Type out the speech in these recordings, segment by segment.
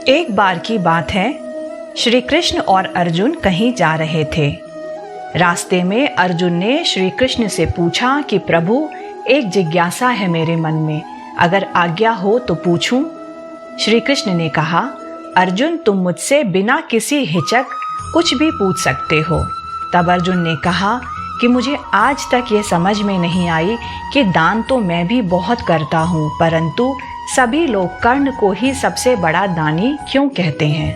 एक बार की बात है, श्री कृष्ण और अर्जुन कहीं जा रहे थे। रास्ते में अर्जुन ने श्री कृष्ण से पूछा कि प्रभु, एक जिज्ञासा है मेरे मन में, अगर आज्ञा हो तो पूछूं? श्री कृष्ण ने कहा, अर्जुन, तुम मुझसे बिना किसी हिचक कुछ भी पूछ सकते हो। तब अर्जुन ने कहा कि मुझे आज तक ये समझ में नहीं आई कि दान तो मैं भी बहुत करता हूँ, परंतु सभी लोग कर्ण को ही सबसे बड़ा दानी क्यों कहते हैं।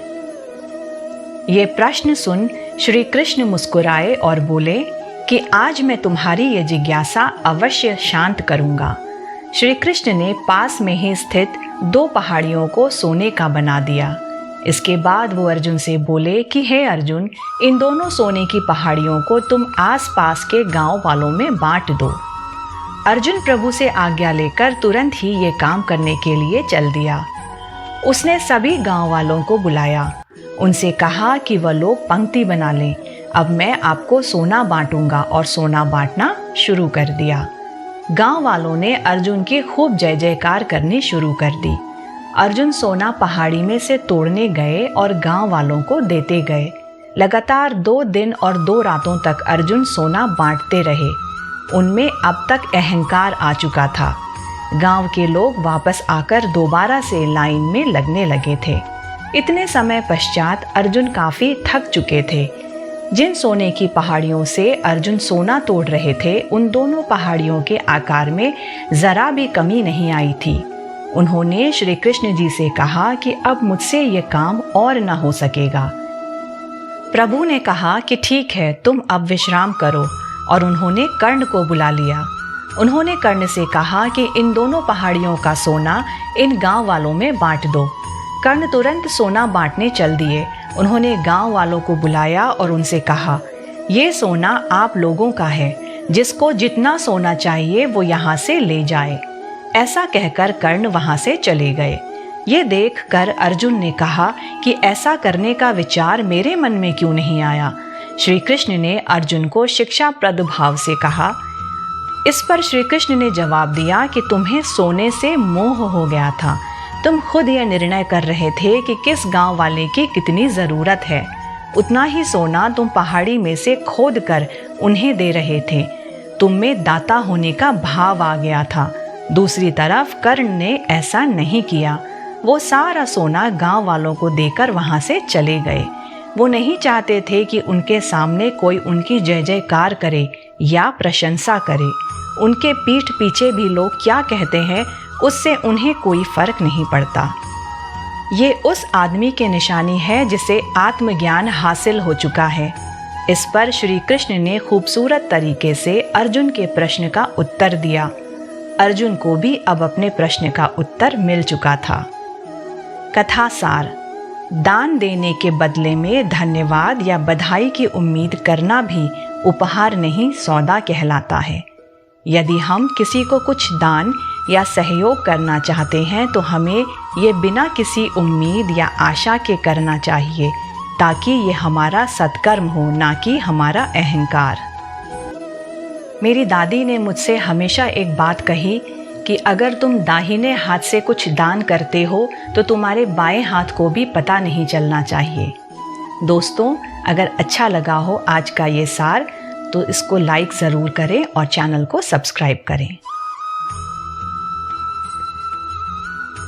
ये प्रश्न सुन श्री कृष्ण मुस्कुराए और बोले कि आज मैं तुम्हारी ये जिज्ञासा अवश्य शांत करूँगा। श्री कृष्ण ने पास में ही स्थित 2 पहाड़ियों को सोने का बना दिया। इसके बाद वो अर्जुन से बोले कि हे अर्जुन, इन दोनों सोने की पहाड़ियों को तुम आसपास के गांव वालों में बांट दो। अर्जुन प्रभु से आज्ञा लेकर तुरंत ही ये काम करने के लिए चल दिया। उसने सभी गांव वालों को बुलाया, उनसे कहा कि वह लोग पंक्ति बना लें, अब मैं आपको सोना बांटूंगा, और सोना बांटना शुरू कर दिया। गांव वालों ने अर्जुन की खूब जय जयकार करनी शुरू कर दी। अर्जुन सोना पहाड़ी में से तोड़ने गए और गांव वालों को देते गए। लगातार 2 दिन और 2 रातों तक अर्जुन सोना बांटते रहे। उनमें अब तक अहंकार आ चुका था। गांव के लोग वापस आकर दोबारा से लाइन में लगने लगे थे। इतने समय पश्चात अर्जुन काफी थक चुके थे। जिन सोने की पहाड़ियों से अर्जुन सोना तोड़ रहे थे, उन दोनों पहाड़ियों के आकार में जरा भी कमी नहीं आई थी। उन्होंने श्री कृष्ण जी से कहा कि अब मुझसे ये काम और न हो सकेगा। प्रभु ने कहा कि ठीक है, तुम अब विश्राम करो, और उन्होंने कर्ण को बुला लिया। उन्होंने कर्ण से कहा कि इन दोनों पहाड़ियों का सोना इन गांव वालों में बांट दो। कर्ण तुरंत सोना बांटने चल दिए। उन्होंने गांव वालों को बुलाया और उनसे कहा, ये सोना आप लोगों का है, जिसको जितना सोना चाहिए वो यहाँ से ले जाए। ऐसा कहकर कर्ण वहाँ से चले गए। ये देख कर अर्जुन ने कहा कि ऐसा करने का विचार मेरे मन में क्यों नहीं आया। श्री कृष्ण ने अर्जुन को शिक्षाप्रद भाव से कहा। इस पर श्री कृष्ण ने जवाब दिया कि तुम्हें सोने से मोह हो गया था। तुम खुद यह निर्णय कर रहे थे कि किस गांव वाले की कितनी ज़रूरत है, उतना ही सोना तुम पहाड़ी में से खोद कर उन्हें दे रहे थे। तुम में दाता होने का भाव आ गया था। दूसरी तरफ कर्ण ने ऐसा नहीं किया। वो सारा सोना गांव वालों को देकर वहां से चले गए। वो नहीं चाहते थे कि उनके सामने कोई उनकी जय जयकार करे या प्रशंसा करे। उनके पीठ पीछे भी लोग क्या कहते हैं, उससे उन्हें कोई फर्क नहीं पड़ता। ये उस आदमी की निशानी है जिसे आत्मज्ञान हासिल हो चुका है। इस पर श्री कृष्ण ने खूबसूरत तरीके से अर्जुन के प्रश्न का उत्तर दिया। अर्जुन को भी अब अपने प्रश्न का उत्तर मिल चुका था। कथा सार: दान देने के बदले में धन्यवाद या बधाई की उम्मीद करना भी उपहार नहीं, सौदा कहलाता है। यदि हम किसी को कुछ दान या सहयोग करना चाहते हैं तो हमें ये बिना किसी उम्मीद या आशा के करना चाहिए, ताकि ये हमारा सत्कर्म हो, ना कि हमारा अहंकार। मेरी दादी ने मुझसे हमेशा एक बात कही कि अगर तुम दाहिने हाथ से कुछ दान करते हो तो तुम्हारे बाएं हाथ को भी पता नहीं चलना चाहिए। दोस्तों, अगर अच्छा लगा हो आज का ये सार तो इसको लाइक ज़रूर करें और चैनल को सब्सक्राइब करें।